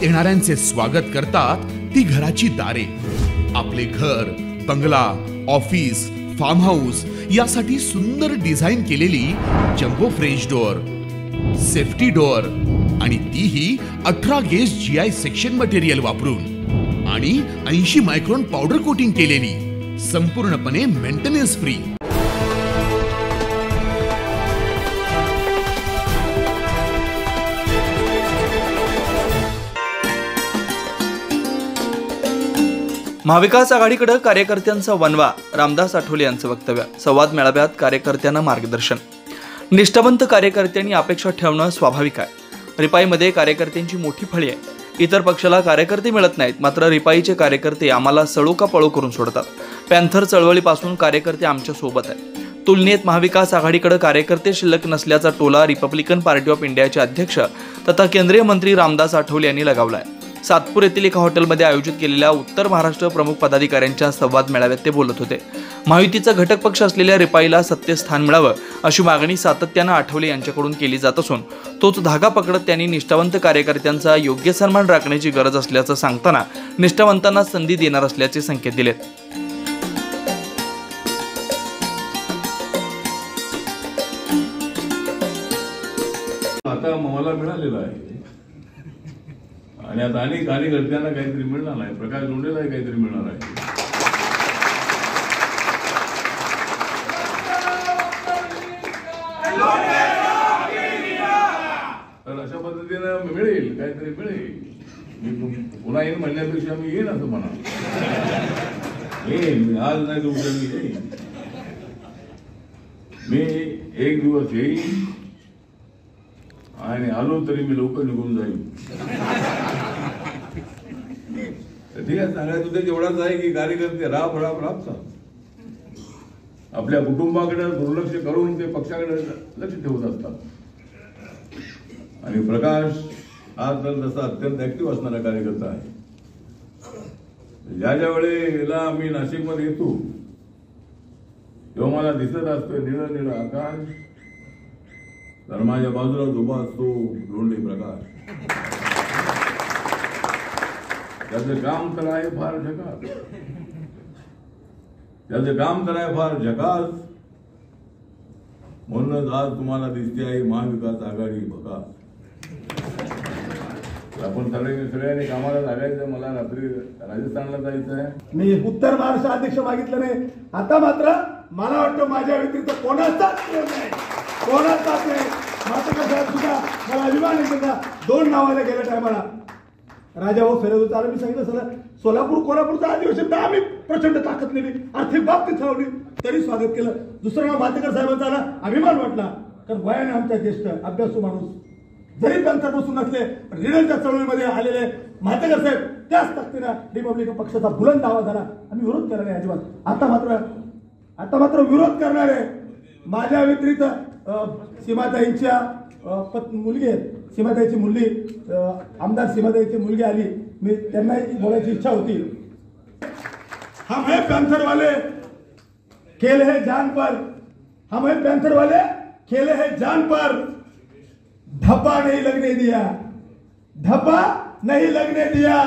येणाऱ्यांचे स्वागत करतात ती घराची दारे. आपले घर, बंगला, ऑफिस, फार्म हाऊस यासाठी सुंदर डिझाईन केलेली jumbo French door, safety door आणि तीही 18 गेज GI सेक्शन मटेरियल वापरून आणि 80 मायक्रॉन पावडर कोटिंग केलेली, संपूर्णपणे मेंटेनन्स फ्री. महाविकास आघाडीकडे कार्यकर्त्यांचा वनवा. रामदास आठवले यांचं वक्तव्य. संवाद मेळाव्यात कार्यकर्त्यांना मार्गदर्शन. निष्ठावंत कार्यकर्त्यांनी अपेक्षा ठेवणं स्वाभाविक आहे. रिपाईमध्ये कार्यकर्त्यांची मोठी फळी आहे. इतर पक्षाला कार्यकर्ते मिळत नाहीत, मात्र रिपाईचे कार्यकर्ते आम्हाला सळो का पळो करून सोडतात. पॅन्थर चळवळीपासून कार्यकर्ते आमच्या सोबत आहेत. तुलनेत महाविकास आघाडीकडे कार्यकर्ते शिल्लक नसल्याचा टोला रिपब्लिकन पार्टी ऑफ इंडियाचे अध्यक्ष तथा केंद्रीय मंत्री रामदास आठवले यांनी लगावलाय. सातपूर येथील एका हॉटेलमध्ये आयोजित केलेल्या उत्तर महाराष्ट्र प्रमुख पदाधिकाऱ्यांच्या संवाद मेळाव्यात ते बोलत होते. महायुतीचा घटक पक्ष असलेल्या रिपाईला सत्तेस्थान मिळावं अशी मागणी सातत्यानं आठवले यांच्याकडून केली जात असून तोच धागा पकडत त्यांनी निष्ठावंत कार्यकर्त्यांचा योग्य सन्मान राखण्याची गरज असल्याचं सांगताना निष्ठावंतांना संधी देणार असल्याचे संकेत दिलेत. आता मला मिळालेला आहे आणि आता अनेक कार्यकर्त्यांना काहीतरी मिळणार आहे. प्रकाश लोंढेलाही काहीतरी मिळणार आहे. तर अशा पद्धतीनं मिळेल, काहीतरी मिळेल. मी पुन्हा येईन म्हणण्यापेक्षा मी येईन असं म्हणा. येईन, आज नाही तर उद्या मी येईन. मी एक दिवस येईन आणि आलो तरी मी लवकर निघून जाईल. ठीक आहे, सांगायचं उद्या एवढाच आहे की कार्यकर्ते राबतात. आपल्या कुटुंबाकडे दुर्लक्ष करून ते पक्षाकडे लक्ष ठेवत असतात. आणि प्रकाश हा तर तसा अत्यंत ऍक्टिव्ह असणारा कार्यकर्ता आहे. ज्या वेळेला मी नाशिकमध्ये येतो तेव्हा मला दिसत असतं निळं निळं आकाश, तर माझ्या बाजूला उभा असतो लोंढे प्रकाश. त्याचं काम तर आहे फार झकास. त्याचं काम तर आहे फार झकास. म्हणूनच आज तुम्हाला दिसते आहे महाविकास आघाडी भकास. आपण सगळ्यांनी कामाला लागायचं. मला रात्री राजस्थानला जायचं आहे. मी उत्तर महाराष्ट्र अध्यक्ष मागितलं नाही. आता मात्र मला वाटतं माझ्या व्यतिरिक्त कोणाचाच नाही. मात्र साहेब सुद्धा मला अभिमान आहे त्याचा. 2 नावाला गेल्या टायमाला राजाभाऊ फेरत होता. मी सांगितलं सर सोलापूर कोल्हापूरचं अधिवेशन आम्ही प्रचंड ताकद नेली, आर्थिक बाबतीत ठरवली, तरी स्वागत केलं. दुसरं नाव मातेकर साहेबांचा आला, अभिमान वाटला. कारण वयाने आमच्या ज्येष्ठ अभ्यासू माणूस, जरी त्यांच्यापासून नसले रिडलच्या चळवळीमध्ये आलेले मातेकर साहेब त्याच ताकदीनं रिपब्लिकन पक्षाचा बुलंद आवाज झाला. आम्ही विरोध केला नाही अजिबात. आता मात्र विरोध करणारे माझ्या व्यतिरिक्त सीमाताईंच्या मुलगी आहेत. सीमाताईची मुलगी आमदार सीमाताईची मुलगी आली. मी त्यांनाही बोलायची इच्छा होती. हम है पैंथर वाले खेले है जान पर, हम है पैंथर वाले खेले है जान पर, धब्बा नहीं लगने दिया, धब्बा नहीं लगने दिया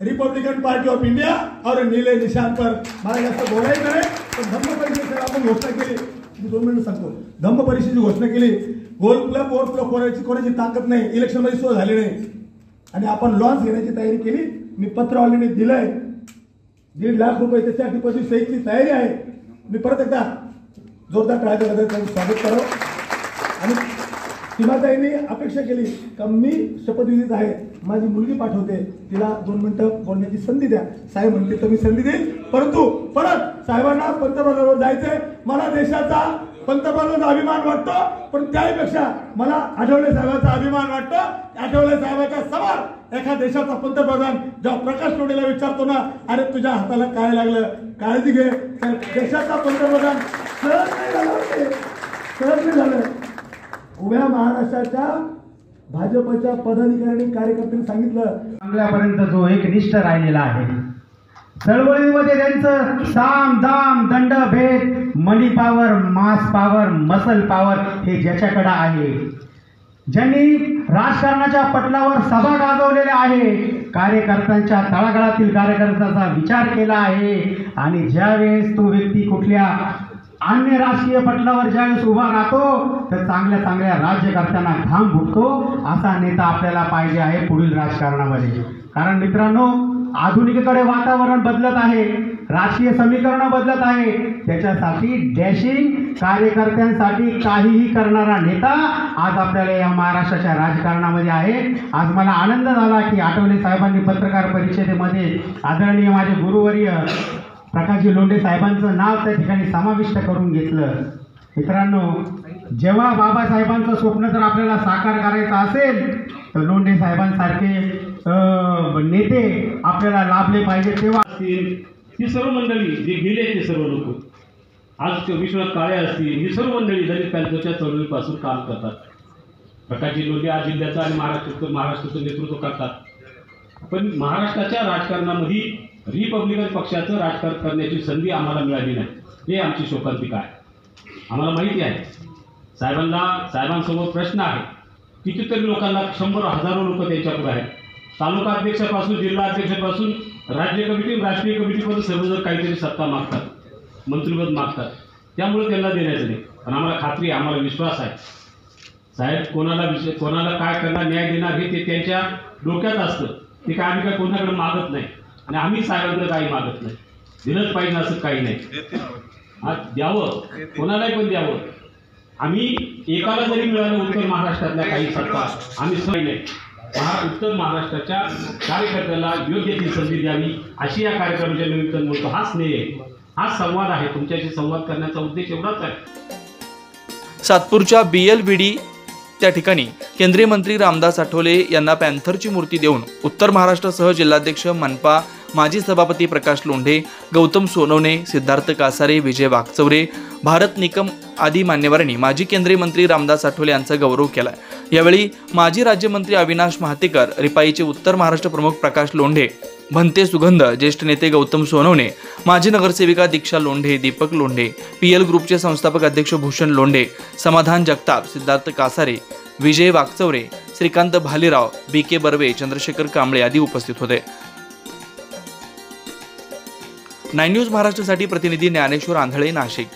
रिपब्लिकन पार्टी ऑफ इंडिया और नीले निशान पर. मला जास्त बोलायचं नाही, पण धम्म परिषदेची आपण घोषणा केली. मी 2 मिनिटं सांगतो. धम्म परिषदेची घोषणा केली. ओव्हरफ्लो कोणाची ताकद नाही. इलेक्शन मध्ये सुरू झाली नाही आणि आपण लॉन्च घेण्याची तयारी केली. मी पत्र ऑलरेडी दिलंय. 1.5 लाख रुपये त्याच्या डिपॉझिट सहितची तयारी आहे. मी परत एकदा जोरदार टाळ्या स्वागत करावं. आणि सीमाताईंनी अपेक्षा केली का मी शपथविधीत आहे, माझी मुलगी पाठवते, तिला 2 मिनिटं बोलण्याची संधी द्या. साहेब म्हणते तर मी संधी देईल, परंतु परत साहेबांना पंतप्रधानांवर जायचंय. मला देशाचा पंतप्रधानांचा अभिमान वाटतो, पण त्याहीपेक्षा मला आठवले साहेबांचा अभिमान वाटतो. आठवले साहेबांच्या समोर एका देशाचा पंतप्रधान जेव्हा प्रकाश लोंढेला विचारतो ना, अरे तुझ्या हाताला काय लागलं, काळजी घे, तर देशाचा पंतप्रधान सहज नाही झालं. उभ्या महाराष्ट्राच्या भाजपच्या पदाधिकाऱ्यांनी कार्यकर्त्यांनी सांगितलं, चांगल्यापर्यंत जो एक निष्ठ राहिलेला आहे. चळवळीमध्ये त्यांचं साम दाम दंड भेद, मनी पॉवर, मास पॉवर, मसल पॉवर हे ज्याच्याकडे आहे, ज्यांनी राजकारणाच्या पटलावर सभा गाजवलेल्या आहे, कार्यकर्त्यांच्या तळागाळातील कार्यकर्त्यांचा विचार केला आहे आणि ज्यावेळेस तो व्यक्ती कुठल्या अन्य राजकीय पटलावर ज्यावेळेस उभा राहतो तर चांगल्या चांगल्या राज्यकर्त्यांना घाम फुटतो असा नेता आपल्याला पाहिजे आहे पुढील राजकारणामध्ये. कारण मित्रांनो, आधुनिकेकडे वातावरण बदलत आहे, राजकीय समीकरण बदलत आहे. त्याच्यासाठी डॅशिंग कार्यकर्त्यांसाठी काहीही करणारा नेता आज आपल्याला या महाराष्ट्राच्या राजकारणामध्ये आहे. आज मला आनंद झाला की आठवले साहेबांनी पत्रकार परिषदेमध्ये आदरणीय माझे गुरुवर्य प्रकाशजी लोंढे साहेबांचं नाव त्या ठिकाणी समाविष्ट करून घेतलं. मित्रांनो, जेव्हा बाबासाहेबांचं स्वप्न जर आपल्याला साकार करायचं असेल तर लोंढे साहेबांसारखे नेते आपल्याला लाभले पाहिजे. तेव्हा ही सर्व मंडळी जे गेले ते सर्व लोक आज विश्वनाथ काळे असतील, ही सर्व मंडळी दलित पॅन्थरच्या चळवळीपासून काम करतात. प्रकाशजी लोंढे आज जिल्ह्याचं आणि महाराष्ट्राचं नेतृत्व करतात. पण महाराष्ट्राच्या राजकारणामध्ये रिपब्लिकन पक्षाचं राजकारण करण्याची संधी आम्हाला मिळाली नाही, हे आमची शोकांतिका आहे. आम्हाला माहिती आहे साहेबांसमोर प्रश्न आहे. कितीतरी लोकांना, 100,000 लोक त्यांच्यापुढे आहेत. तालुका अध्यक्षापासून जिल्हा अध्यक्षापासून राज्य कमिटी, राष्ट्रीय कमिटीमध्ये सर्वजण काहीतरी सत्ता मागतात, मंत्रिपद मागतात. त्यामुळे त्यांना देण्याचं नाही. पण आम्हाला खात्री आहे, आम्हाला विश्वास आहे साहेब कोणाला काय करणार, न्याय देणार हे ते त्यांच्या डोक्यात असतं. ते काय आम्ही काय कोणाकडे मागत नाही आणि आम्ही साहेबांकडे काही मागत नाही. दिलंच पाहिजे असं काही नाही. द्यावं, कोणालाही पण द्यावं. आम्ही एकाला जरी मिळालं उत्तर महाराष्ट्रातल्या काही सत्ता, आम्ही सही नाही. उत्तर महाराष्ट्राच्या कार्यकर्त्याला योग्य ती संधी द्यावी अशी या कार्यक्रमाच्या निमित्तानं बोलतो. हा स्नेह, हा संवाद आहे. तुमच्याशी संवाद करण्याचा उद्देश एवढाच आहे. सातपूरच्या BLVD त्या ठिकाणी केंद्रीय मंत्री रामदास आठवले यांना पॅन्थरची मूर्ती देऊन उत्तर महाराष्ट्रासह जिल्हाध्यक्ष मनपा, माजी सभापती प्रकाश लोंढे, गौतम सोनवणे, सिद्धार्थ कासारे, विजय वाकचौरे, भारत निकम आदी मान्यवरांनी माजी केंद्रीय मंत्री रामदास आठवले यांचा गौरव केला. यावेळी माजी राज्यमंत्री अविनाश महातेकर, रिपाईचे उत्तर महाराष्ट्र प्रमुख प्रकाश लोंढे, भंते सुगंध, ज्येष्ठ नेते गौतम सोनवणे, माजी नगरसेविका दीक्षा लोंढे, दीपक लोंढे, PL ग्रुपचे संस्थापक अध्यक्ष भूषण लोंढे, समाधान जगताप, सिद्धार्थ कासारे, विजय वाकचौरे, श्रीकांत भालेराव, BK बर्वे, चंद्रशेखर कांबळे आदी उपस्थित होते. 9 न्यूज महाराष्ट्रासाठी प्रतिनिधी ज्ञानेश्वर आंधळे, नाशिक.